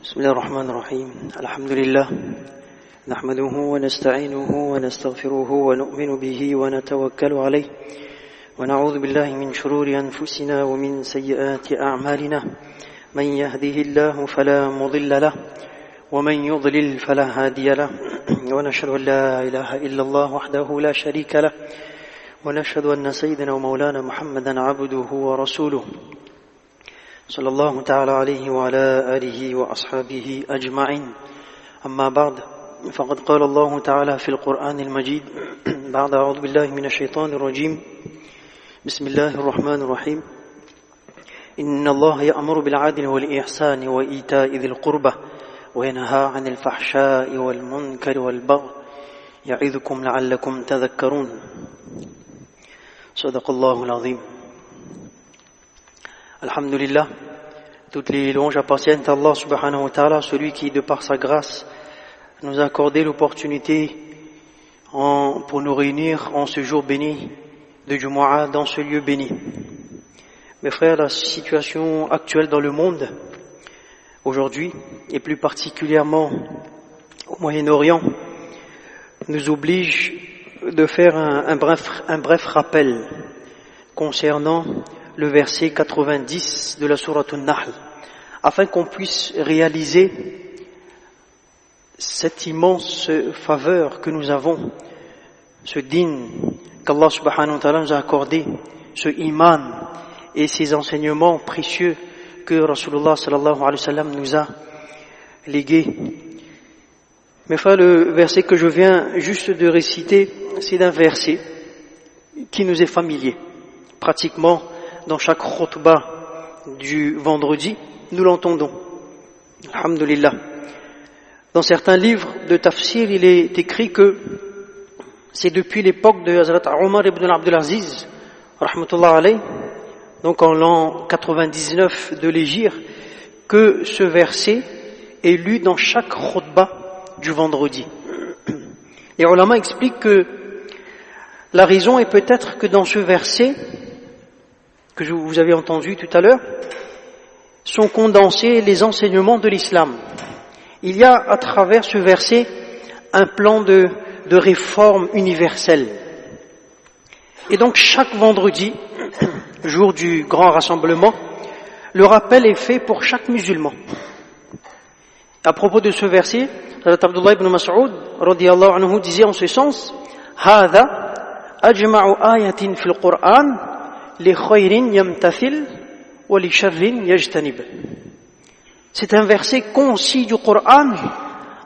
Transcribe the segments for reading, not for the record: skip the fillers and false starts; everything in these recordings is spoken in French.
بسم الله الرحمن الرحيم الحمد لله نحمده ونستعينه ونستغفره ونؤمن به ونتوكل عليه ونعوذ بالله من شرور أنفسنا ومن سيئات أعمالنا من يهده الله فلا مضل له ومن يضلل فلا هادي له ونشهد أن لا إله إلا الله وحده لا شريك له ونشهد أن سيدنا ومولانا محمدا عبده ورسوله صلى الله تعالى عليه وعلى آله وأصحابه أجمعين أما بعد فقد قال الله تعالى في القرآن المجيد بعد أعوذ بالله من الشيطان الرجيم بسم الله الرحمن الرحيم إن الله يأمر بالعدل والإحسان وإيتاء ذي القربى وينهى عن الفحشاء والمنكر والبغي يعظكم لعلكم تذكرون صدق الله العظيم. Alhamdulillah, toutes les louanges appartiennent à Allah subhanahu wa ta'ala, celui qui, de par sa grâce, nous a accordé l'opportunité pour nous réunir en ce jour béni de Jumu'ah, dans ce lieu béni. Mes frères, la situation actuelle dans le monde, aujourd'hui, et plus particulièrement au Moyen-Orient, nous oblige de faire un bref rappel concernant le verset 90 de la sourate An-Nahl, afin qu'on puisse réaliser cette immense faveur que nous avons, ce din qu'Allah subhanahu wa ta'ala nous a accordé, ce iman et ces enseignements précieux que Rasulullah sallallahu alayhi wa sallam nous a légués. Mais frères, le verset que je viens juste de réciter, c'est un verset qui nous est familier. Pratiquement dans chaque khutbah du vendredi, nous l'entendons. Alhamdulillah. Dans certains livres de tafsir, il est écrit que c'est depuis l'époque de Hazrat Omar ibn Abdul Aziz, rahmatullah alayh, donc en l'an 99 de l'Hégire, que ce verset est lu dans chaque khutbah du vendredi. Les ulama expliquent que la raison est peut-être que dans ce verset, que vous avez entendu tout à l'heure, sont condensés les enseignements de l'islam. Il y a à travers ce verset un plan de réforme universelle. Et donc chaque vendredi, jour du grand rassemblement, le rappel est fait pour chaque musulman. À propos de ce verset, Abdullah ibn Mas'ud radiyallahu anhu disait en ce sens: "Hādhā ajma'u āyatin fil Qur'an li khayrin yamtathil wa li sharrin yajtanib." C'est un verset concis du Coran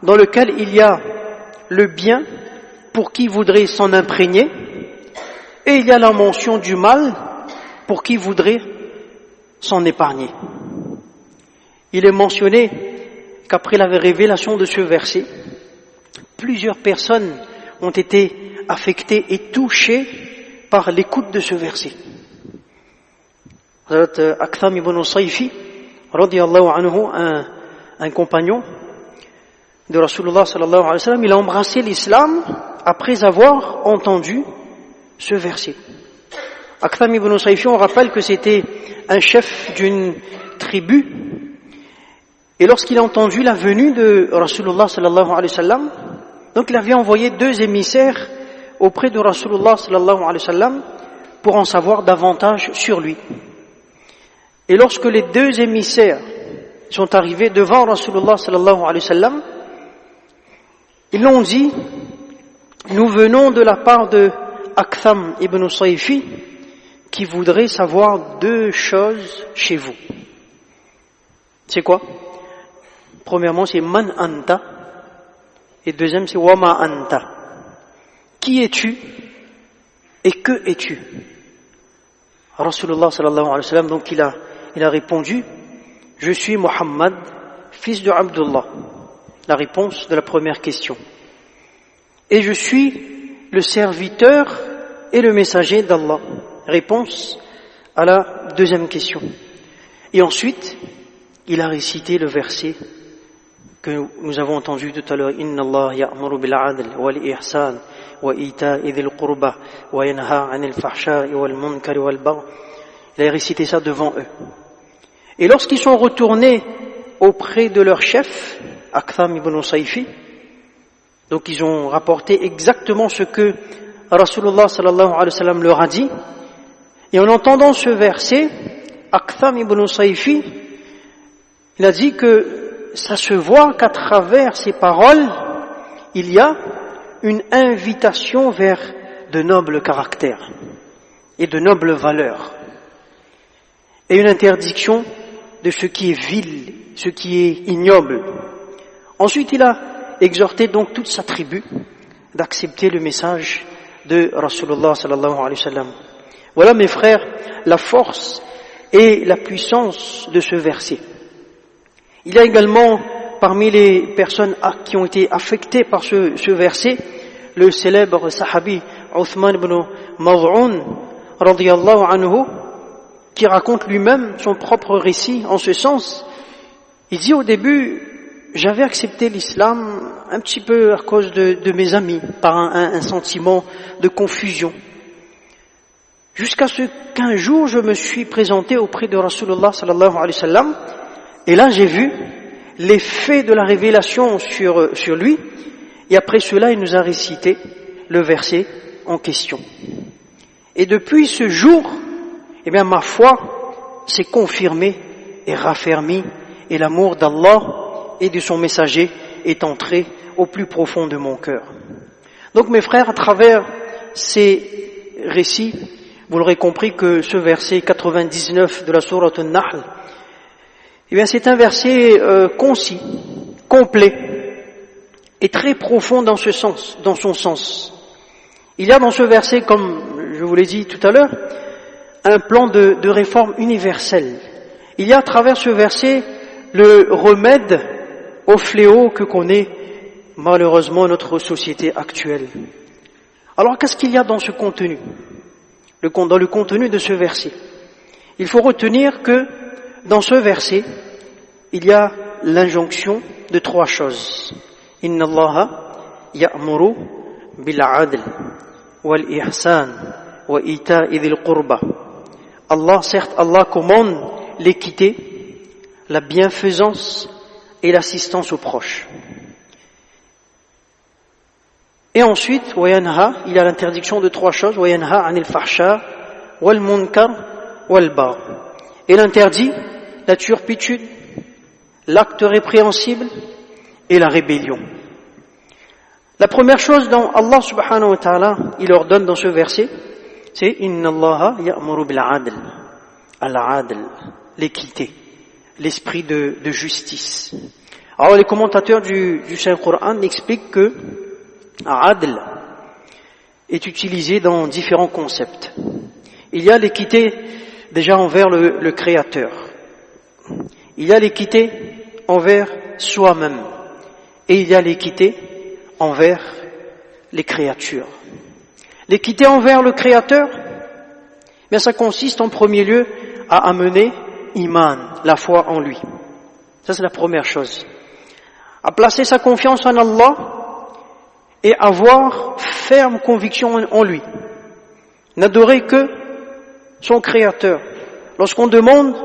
dans lequel il y a le bien pour qui voudrait s'en imprégner et il y a la mention du mal pour qui voudrait s'en épargner. Il est mentionné qu'après la révélation de ce verset, plusieurs personnes ont été affectées et touchées par l'écoute de ce verset. Aktham ibn Sayfi, radiyallahu anhu, un compagnon de Rasulullah sallallahu alayhi wa sallam, il a embrassé l'islam après avoir entendu ce verset. Aktham ibn Sayfi, on rappelle que c'était un chef d'une tribu, et lorsqu'il a entendu la venue de Rasulullah sallallahu alayhi wa sallam, donc il avait envoyé 2 émissaires auprès de Rasulullah sallallahu alayhi wa sallam pour en savoir davantage sur lui. Et lorsque les 2 émissaires sont arrivés devant Rasulullah sallallahu alayhi wa sallam, ils l'ont dit: nous venons de la part de Aktham ibn Sayfi qui voudrait savoir 2 choses chez vous. C'est quoi? Premièrement, c'est man anta, et deuxième, c'est wama anta. Qui es-tu et que es-tu? Rasulullah sallallahu alayhi wa sallam, donc il a répondu: je suis Muhammad, fils de Abdullah. La réponse de la première question. Et je suis le serviteur et le messager d'Allah. Réponse à la deuxième question. Et ensuite, il a récité le verset que nous avons entendu tout à l'heure: Inna Allah ya'muru bil 'adl wal ihsan wa ita'i dhil qurba wa yanha 'anil fahsha'i wal munkari wal baghi. Il a récité ça devant eux. Et lorsqu'ils sont retournés auprès de leur chef, Aktham ibn Sayfi. Donc ils ont rapporté exactement ce que Rasulullah sallallahu alayhi wa sallam leur a dit. Et en entendant ce verset, Aktham ibn Sayfi, il a dit que ça se voit qu'à travers ces paroles, il y a une invitation vers de nobles caractères et de nobles valeurs, et une interdiction de ce qui est vil, ce qui est ignoble. Ensuite, il a exhorté donc toute sa tribu d'accepter le message de Rasulullah sallallahu alayhi wa sallam. Voilà, mes frères, la force et la puissance de ce verset. Il y a également parmi les personnes qui ont été affectées par ce verset, le célèbre sahabi Uthman ibn Maz'un radiyallahu anhu, qui raconte lui-même son propre récit en ce sens. Il dit au début, j'avais accepté l'islam un petit peu à cause de mes amis, par un sentiment de confusion. Jusqu'à ce qu'un jour je me suis présenté auprès de Rasulullah sallallahu alayhi wa sallam, et là j'ai vu l'effet de la révélation sur lui, et après cela il nous a récité le verset en question. Et depuis ce jour, eh bien ma foi s'est confirmée et raffermie, et l'amour d'Allah et de son messager est entré au plus profond de mon cœur. Donc mes frères, à travers ces récits, vous l'aurez compris que ce verset 99 de la sourate An-Nahl, eh bien c'est un verset concis, complet et très profond dans ce sens, dans son sens. Il y a dans ce verset, comme je vous l'ai dit tout à l'heure, un plan de réforme universelle. Il y a à travers ce verset le remède au fléau que connaît malheureusement notre société actuelle. Alors qu'est-ce qu'il y a dans ce contenu? Dans le contenu de ce verset, il faut retenir que dans ce verset, il y a l'injonction de trois choses. Inna Allaha ya'muru bil 'adl wal ihsan wa ita'i dhil qurba. Allah commande l'équité, la bienfaisance et l'assistance aux proches. Et ensuite, wayanha, il y a l'interdiction de trois choses, wayanha anil fahsha wal munkar wal bagh. Et l'interdit, la turpitude, l'acte répréhensible et la rébellion. La première chose dont Allah subhanahu wa ta'ala, il ordonne dans ce verset, c'est inna Allaha ya'muru bil 'adl, al-'adl, l'équité, l'esprit de justice. Alors les commentateurs du Saint-Coran expliquent que Adl est utilisé dans différents concepts. Il y a l'équité déjà envers le Créateur. Il y a l'équité envers soi-même. Et il y a l'équité envers les créatures. L'équité envers le Créateur, bien ça consiste en premier lieu à amener iman, la foi en lui. Ça c'est la première chose. À placer sa confiance en Allah et avoir ferme conviction en lui. N'adorer que son Créateur. Lorsqu'on demande,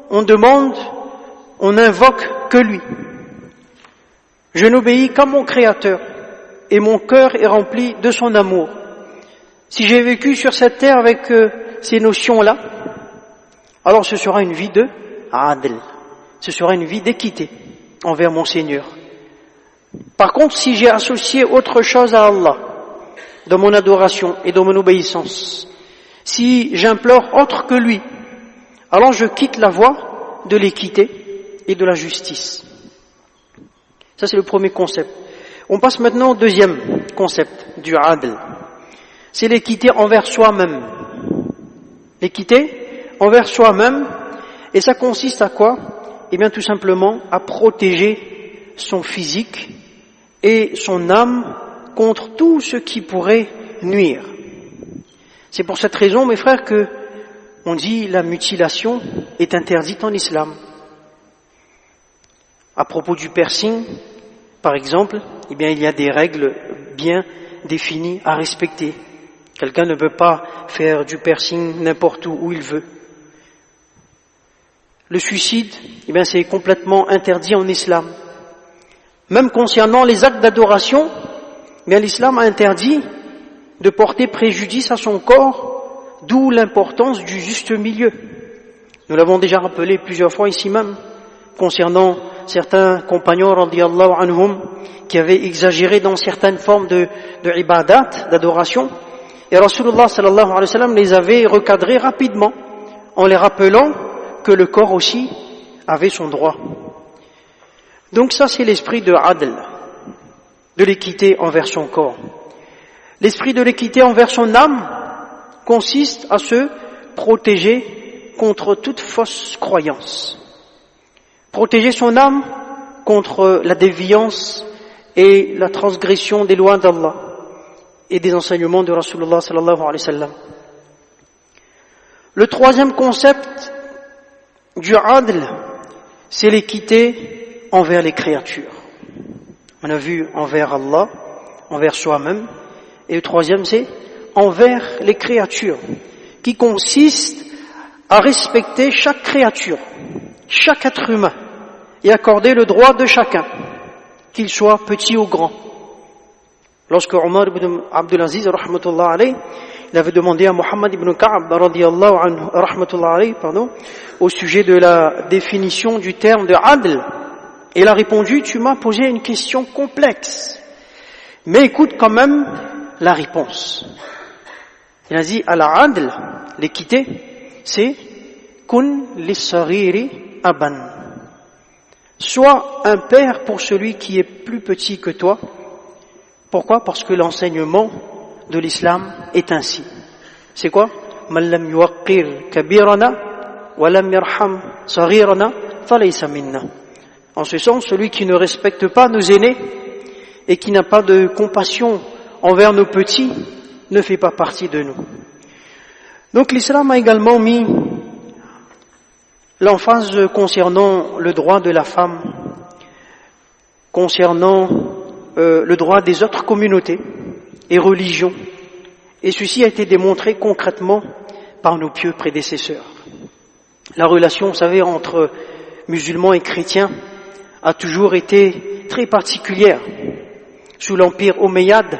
on invoque que lui. Je n'obéis qu'à mon Créateur et mon cœur est rempli de son amour. Si j'ai vécu sur cette terre avec ces notions-là, alors ce sera une vie de adl, ce sera une vie d'équité envers mon Seigneur. Par contre, si j'ai associé autre chose à Allah dans mon adoration et dans mon obéissance, si j'implore autre que lui, alors je quitte la voie de l'équité et de la justice. Ça c'est le premier concept. On passe maintenant au deuxième concept du adl. C'est l'équité envers soi-même. L'équité envers soi-même, et ça consiste à quoi? Eh bien tout simplement à protéger son physique et son âme contre tout ce qui pourrait nuire. C'est pour cette raison, mes frères, que on dit la mutilation est interdite en islam. À propos du piercing, par exemple, eh bien il y a des règles bien définies à respecter. Quelqu'un ne peut pas faire du piercing n'importe où il veut. le suicide, eh bien c'est complètement interdit en islam. Même concernant les actes d'adoration, eh bien l'islam a interdit de porter préjudice à son corps, d'où l'importance du juste milieu. Nous l'avons déjà rappelé plusieurs fois ici même, concernant certains compagnons radiyallahu anhum qui avaient exagéré dans certaines formes de ibadat, d'adoration, et Rasulullah sallallahu alayhi wa sallam les avait recadrés rapidement en les rappelant que le corps aussi avait son droit. Donc ça c'est l'esprit de adl, de l'équité envers son corps. L'esprit de l'équité envers son âme consiste à se protéger contre toute fausse croyance. Protéger son âme contre la déviance et la transgression des lois d'Allah et des enseignements de Rasulullah sallallahu alayhi wa sallam. Le troisième concept du adl, c'est l'équité envers les créatures. On a vu envers Allah, envers soi-même, et le troisième c'est envers les créatures, qui consiste à respecter chaque créature, chaque être humain, et accorder le droit de chacun, qu'il soit petit ou grand. Lorsque Omar ibn Abdul Aziz, rahmatullah alayhi, il avait demandé à Muhammad ibn Ka'b, radiyallahu anhu, rahmatullah alayhi, au sujet de la définition du terme de adl, et il a répondu, tu m'as posé une question complexe, mais écoute quand même la réponse. Il a dit, al-adl, l'équité, c'est kun lis-sariri aban. Sois un père pour celui qui est plus petit que toi. Pourquoi? Parce que l'enseignement de l'islam est ainsi. C'est quoi? Man lam yuwaqqir kabirana wa lam yarham saghirana falaysa minna. En ce sens, celui qui ne respecte pas nos aînés et qui n'a pas de compassion envers nos petits ne fait pas partie de nous. Donc l'islam a également mis l'emphase concernant le droit de la femme, concernant le droit des autres communautés et religions, et ceci a été démontré concrètement par nos pieux prédécesseurs. La relation, vous savez, entre musulmans et chrétiens a toujours été très particulière. Sous l'empire omeyyade,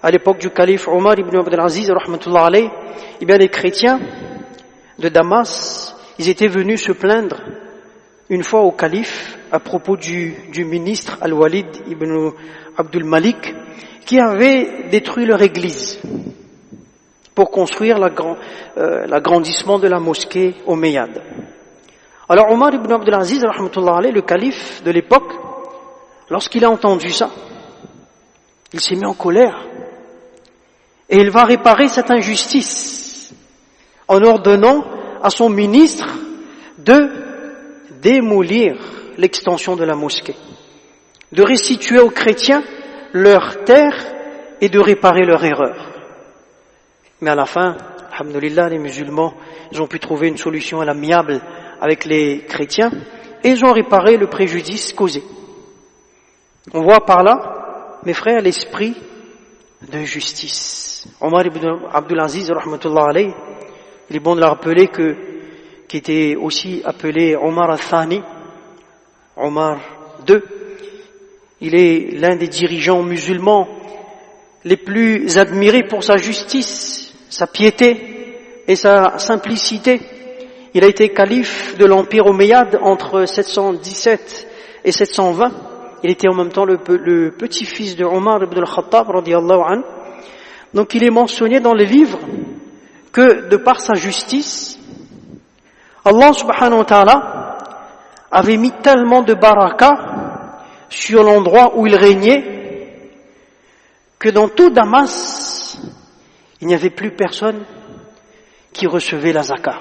à l'époque du calife Omar ibn Abdul Aziz, rahmatullah alayhi, eh bien les chrétiens de Damas, ils étaient venus se plaindre une fois au calife à propos du ministre Al-Walid ibn Abdul Malik qui avait détruit leur église pour construire l'agrandissement de la mosquée omeyyade. Alors Omar ibn Abdul Aziz, rahmatullah alayhi, le calife de l'époque, lorsqu'il a entendu ça, il s'est mis en colère et il va réparer cette injustice en ordonnant à son ministre de démolir l'extension de la mosquée, de restituer aux chrétiens leurs terres et de réparer leur erreur. Mais à la fin, alhamdoulilah, les musulmans, ils ont pu trouver une solution à l'amiable avec les chrétiens et ils ont réparé le préjudice causé. On voit par là, mes frères, l'esprit de justice. Omar ibn Abdul Aziz, rahmatullah alayhi, il est bon de le rappeler qui était aussi appelé Omar al-Thani, Omar II. Il est l'un des dirigeants musulmans les plus admirés pour sa justice, sa piété et sa simplicité. Il a été calife de l'empire omeyyade entre 717 et 720. Il était en même temps le petit-fils de Omar ibn al-Khattab, radiyallahu anhu. Donc il est mentionné dans les livres que de par sa justice, Allah subhanahu wa ta'ala avait mis tellement de baraka sur l'endroit où il régnait que dans tout Damas, il n'y avait plus personne qui recevait la zakat.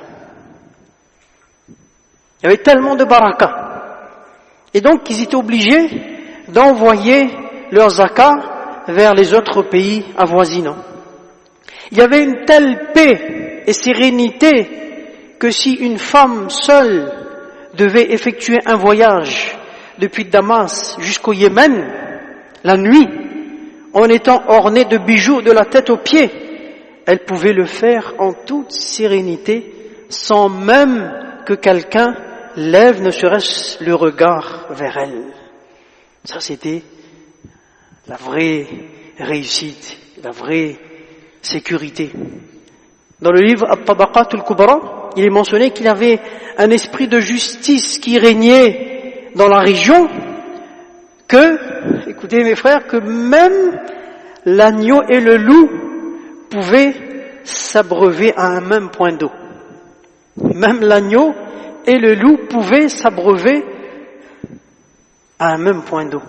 Il y avait tellement de baraka. Et donc ils étaient obligés d'envoyer leur zakat vers les autres pays avoisinants. Il y avait une telle paix et sérénité que si une femme seule devait effectuer un voyage depuis Damas jusqu'au Yémen, la nuit, en étant ornée de bijoux de la tête aux pieds, elle pouvait le faire en toute sérénité, sans même que quelqu'un lève ne serait-ce le regard vers elle. Ça, c'était la vraie réussite, la vraie sécurité. Dans le livre At-Tabaqat al-Kubra, il est mentionné qu'il y avait un esprit de justice qui régnait dans la région, que, écoutez mes frères, que même l'agneau et le loup pouvaient s'abreuver à un même point d'eau. Même l'agneau et le loup pouvaient s'abreuver à un même point d'eau.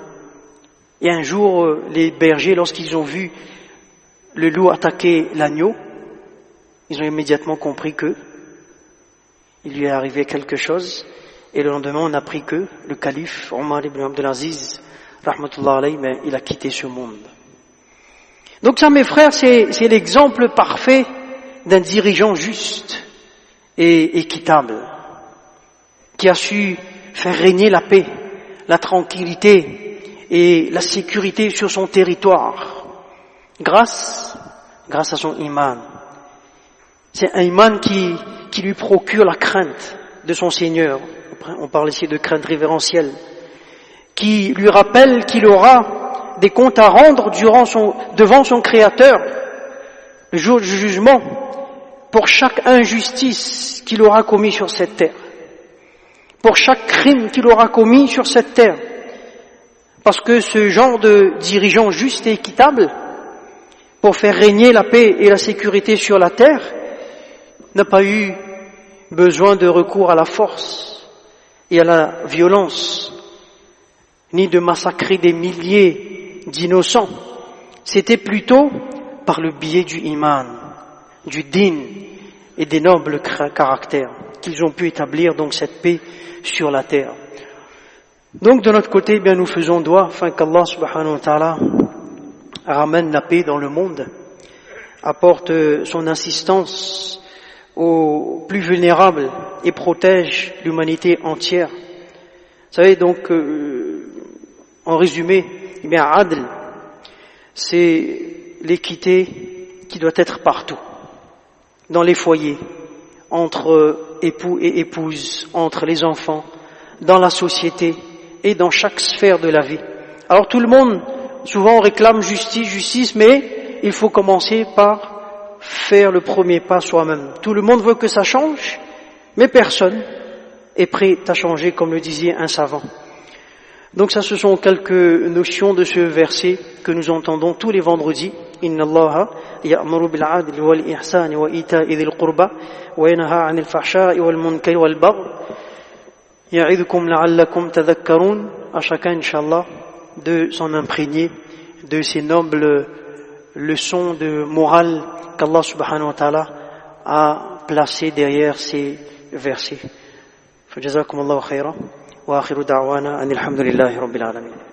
Et un jour, les bergers, lorsqu'ils ont vu le loup attaquer l'agneau, ils ont immédiatement compris que il lui est arrivé quelque chose. Et le lendemain, on a appris que le calife Omar ibn Abdelaziz, rahmatullah alayhi, il a quitté ce monde. Donc ça, mes frères, c'est l'exemple parfait d'un dirigeant juste et équitable, qui a su faire régner la paix, la tranquillité et la sécurité sur son territoire, grâce à son iman. C'est un iman qui lui procure la crainte de son Seigneur. On parle ici de crainte révérentielle, qui lui rappelle qu'il aura des comptes à rendre devant son Créateur, le jour du jugement, pour chaque injustice qu'il aura commis sur cette terre, pour chaque crime qu'il aura commis sur cette terre. Parce que ce genre de dirigeant juste et équitable, pour faire régner la paix et la sécurité sur la terre, n'a pas eu besoin de recours à la force et à la violence, ni de massacrer des milliers d'innocents. C'était plutôt par le biais du iman, du din et des nobles caractères qu'ils ont pu établir donc cette paix sur la terre. Donc de notre côté, bien nous faisons doigt afin qu'Allah subhanahu wa ta'ala ramène la paix dans le monde, apporte son assistance aux plus vulnérables et protège l'humanité entière. Vous savez donc, en résumé, adl, c'est l'équité qui doit être partout, dans les foyers, entre époux et épouses, entre les enfants, dans la société et dans chaque sphère de la vie. Alors tout le monde, souvent on réclame justice, mais il faut commencer par faire le premier pas soi-même. Tout le monde veut que ça change, mais personne est prêt à changer, comme le disait un savant. Donc ça, ce sont quelques notions de ce verset que nous entendons tous les vendredis. Inna Allaha ya'muru bil 'adli wal ihsani wa ita'i dhil qurba wa yanha 'anil fahsha'i wal munkari wal baghi ya'idhukum la'allakum tadhakkarun. À chacun, Inch'Allah, de s'en imprégner de ces nobles leçons de morale qu'Allah subhanahu wa ta'ala a placées derrière ces versets. Fajazakumullahu khayran wa akhiru da'wana anil hamdulillahi rabbil alamin.